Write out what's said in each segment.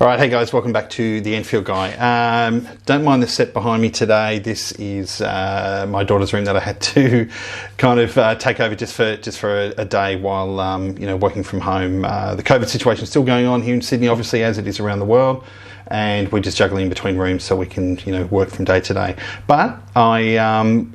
All right, hey guys, welcome back to the Enfield Guy. Don't mind the set behind me today. This is my daughter's room that I had to kind of take over just for a day while working from home. The COVID situation is still going on here in Sydney, obviously, as it is around the world, and we're just juggling between rooms so we can work from day to day. But I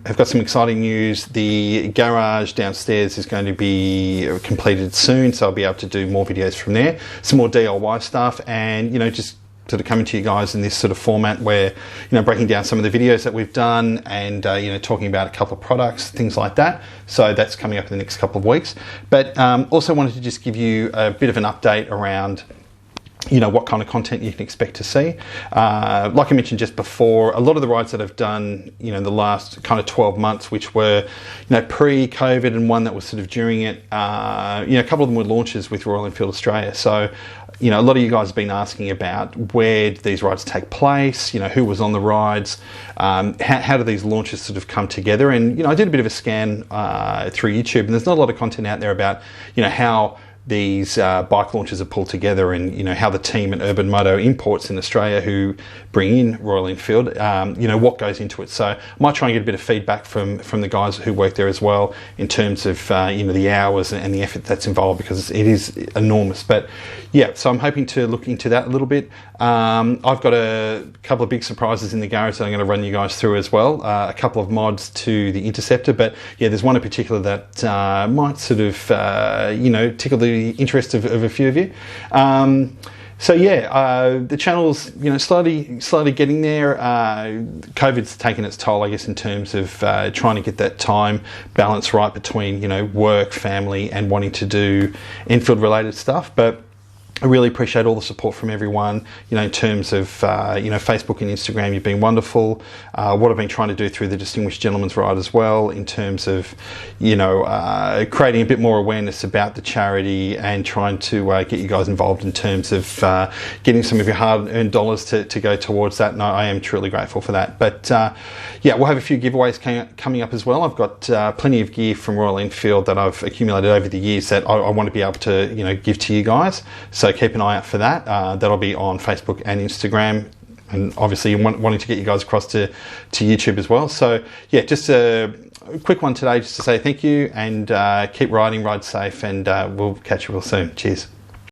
have got some exciting news. The garage downstairs is going to be completed soon, so I'll be able to do more videos from there, some more DIY stuff, and just sort of coming to you guys in this sort of format where breaking down some of the videos that we've done and talking about a couple of products, things like that. So that's coming up in the next couple of weeks. But also wanted to just give you a bit of an update around what kind of content you can expect to see. Like I mentioned just before, a lot of the rides that I've done, the last kind of 12 months, which were, pre-COVID and one that was sort of during it, a couple of them were launches with Royal Enfield Australia. So, a lot of you guys have been asking about where do these rides take place, who was on the rides, how do these launches sort of come together? And, I did a bit of a scan through YouTube, and there's not a lot of content out there about, how these bike launches are pulled together, and how the team at Urban Moto Imports in Australia who bring in Royal Enfield, what goes into it. So I might try and get a bit of feedback from the guys who work there as well in terms of the hours and the effort that's involved, because it is enormous. But yeah, so I'm hoping to look into that a little bit. I've got a couple of big surprises in the garage that I'm going to run you guys through as well. A couple of mods to the Interceptor, but yeah, there's one in particular that might sort of tickle the interest of a few of you. So yeah, the channel's slowly getting there. COVID's taken its toll, I guess, in terms of trying to get that time balance right between work, family, and wanting to do Enfield related stuff. But I really appreciate all the support from everyone, in terms of, Facebook and Instagram. You've been wonderful. What I've been trying to do through the Distinguished Gentleman's Ride as well, in terms of, creating a bit more awareness about the charity and trying to get you guys involved in terms of getting some of your hard-earned dollars to go towards that. And I am truly grateful for that. But yeah, we'll have a few giveaways coming up as well. I've got plenty of gear from Royal Enfield that I've accumulated over the years that I want to be able to, give to you guys. So keep an eye out for that. That'll be on Facebook and Instagram, and obviously wanting to get you guys across to YouTube as well. So yeah, just a quick one today just to say thank you, and keep riding, ride safe, and we'll catch you real soon. Cheers.